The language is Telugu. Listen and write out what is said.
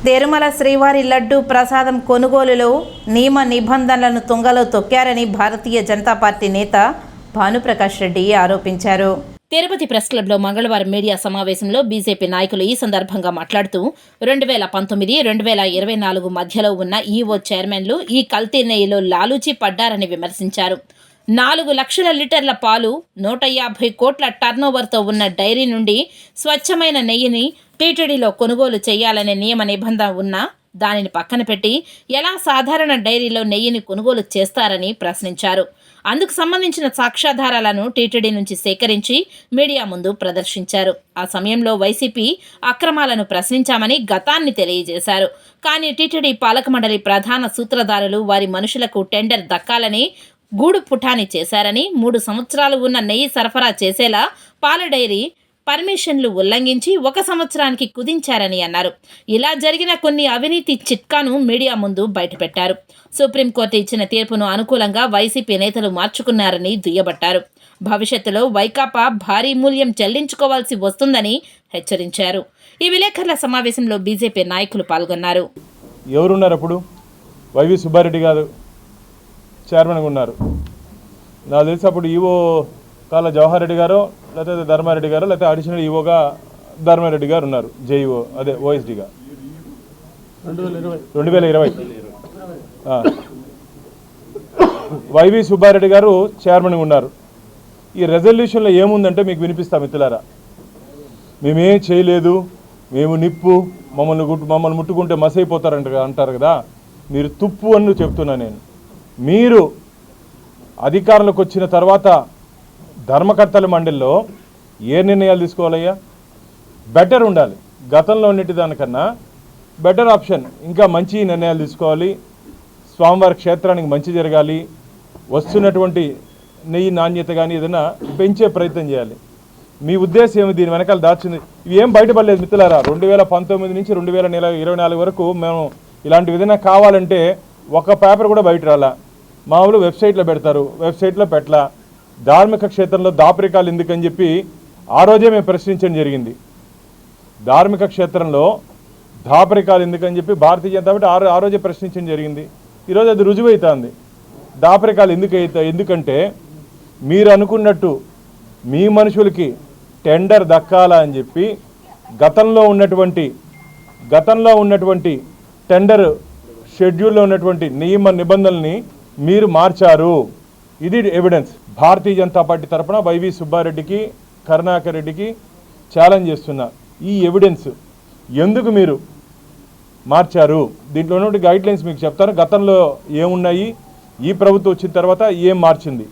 తిరుమల శ్రీవారి లడ్డు ప్రసాదం కొనుగోలులో నియమ నిబంధనలను తుంగలో తొక్కారని భారతీయ జనతా పార్టీ నేత భానుప్రకాష్ రెడ్డి ఆరోపించారు. తిరుపతి ప్రెస్ క్లబ్లో మంగళవారం మీడియా సమావేశంలో బీజేపీ నాయకులు ఈ సందర్భంగా మాట్లాడుతూ 2019-2024 మధ్యలో ఉన్న ఈవో చైర్మన్లు ఈ కల్తీ నెయ్యిలో లాలూచి పడ్డారని విమర్శించారు. 4 లక్షల లీటర్ల పాలు, 150 కోట్ల టర్నోవర్తో ఉన్న డైరీ నుండి స్వచ్ఛమైన నెయ్యిని టీటీడీలో కొనుగోలు చేయాలనే నియమ నిబంధన ఉన్నా దానిని పక్కన పెట్టి ఎలా సాధారణ డైరీలో నెయ్యిని కొనుగోలు చేస్తారని ప్రశ్నించారు. అందుకు సంబంధించిన సాక్ష్యాధారాలను టీటీడీ నుంచి సేకరించి మీడియా ముందు ప్రదర్శించారు. ఆ సమయంలో వైసీపీ అక్రమాలను ప్రశ్నించామని గతాన్ని తెలియజేశారు. కానీ టీటీడీ పాలక మండలి ప్రధాన సూత్రధారులు వారి మనుషులకు టెండర్ దక్కాలని గూడు పుఠాని చేశారని, 3 సంవత్సరాలు ఉన్న నెయ్యి సరఫరా చేసేలా పాల డైరీ పర్మిషన్లు ఉల్లంఘించి 1 సంవత్సరానికి కుదించారని అన్నారు. ఇలా జరిగిన కొన్ని అవినీతి చిట్కాను మీడియా ముందు బయటపెట్టారు. సుప్రీంకోర్టు ఇచ్చిన తీర్పును అనుకూలంగా వైసీపీ నేతలు మార్చుకున్నారని దుయ్యబట్టారు. భవిష్యత్తులో వైకాపా భారీ మూల్యం చెల్లించుకోవాల్సి వస్తుందని హెచ్చరించారు. ఈ విలేకరుల సమావేశంలో బీజేపీ నాయకులు పాల్గొన్నారు. ఎవరున్నారు అప్పుడు? వైవి సుబ్బారెడ్డి గారు చైర్మన్గా ఉన్నారు. నాకు తెలిసి అప్పుడు ఈవో కాళ్ళ జవహర్ రెడ్డి గారు, లేకపోతే ధర్మారెడ్డి గారు, లేకపోతే అడిషనల్ ఈవోగా ధర్మారెడ్డి గారు ఉన్నారు. జేఈఓ అదే ఓఎస్డీగా 2020. వైవి సుబ్బారెడ్డి గారు చైర్మన్గా ఉన్నారు. ఈ రెజల్యూషన్లో ఏముందంటే మీకు వినిపిస్తాం మిత్రులారా. మేమేం చేయలేదు, మేము నిప్పు, మమ్మల్ని ముట్టుకుంటే అంటారు కదా. మీరు తుప్పు అని చెప్తున్నా నేను. మీరు అధికారంలోకి వచ్చిన తర్వాత ధర్మకర్తల మండలిలో ఏ నిర్ణయాలు తీసుకోవాలయ్యా? బెటర్ ఉండాలి. గతంలో ఉన్నటి దానికన్నా బెటర్ ఆప్షన్, ఇంకా మంచి నిర్ణయాలు తీసుకోవాలి. స్వామివారి క్షేత్రానికి మంచి జరగాలి. వస్తున్నటువంటి నెయ్యి నాణ్యత కానీ ఏదైనా పెంచే ప్రయత్నం చేయాలి. మీ ఉద్దేశం ఏమి? దీని వెనకాల దాచింది ఇవి ఏం బయటపడలేదు మిత్రులారా. 2019 నుంచి 2024 వరకు మేము ఇలాంటి విధంగా కావాలంటే ఒక పేపర్ కూడా బయట రాలా. మామూలు వెబ్సైట్లో పెడతారు, వెబ్సైట్లో పెట్టలా. ధార్మిక క్షేత్రంలో దాపరికాలు ఎందుకని చెప్పి ఆ రోజే మేము ప్రశ్నించడం జరిగింది. ధార్మిక క్షేత్రంలో దాపరికాలు ఎందుకని చెప్పి భారతీయ జనతా పార్టీ ఆ రోజే ప్రశ్నించడం జరిగింది. ఈరోజు అది రుజువైతుంది. దాపరికాలు ఎందుకంటే మీరు అనుకున్నట్టు మీ మనుషులకి టెండర్ దక్కాలా అని చెప్పి గతంలో ఉన్నటువంటి టెండర్ షెడ్యూల్లో ఉన్నటువంటి నియమ నిబంధనల్ని మీరు మార్చారు. ఇది ఎవిడెన్స్. భారతీయ జనతా పార్టీ తరఫున వైవి సుబ్బారెడ్డికి, కరుణాకర్ రెడ్డికి ఛాలెంజ్ చేస్తున్నా. ఈ ఎవిడెన్స్ ఎందుకు మీరు మార్చారు? దీంట్లో ఉన్నటువంటి గైడ్లైన్స్ మీకు చెప్తారు. గతంలో ఏమున్నాయి, ఈ ప్రభుత్వం వచ్చిన తర్వాత ఏం మార్చింది.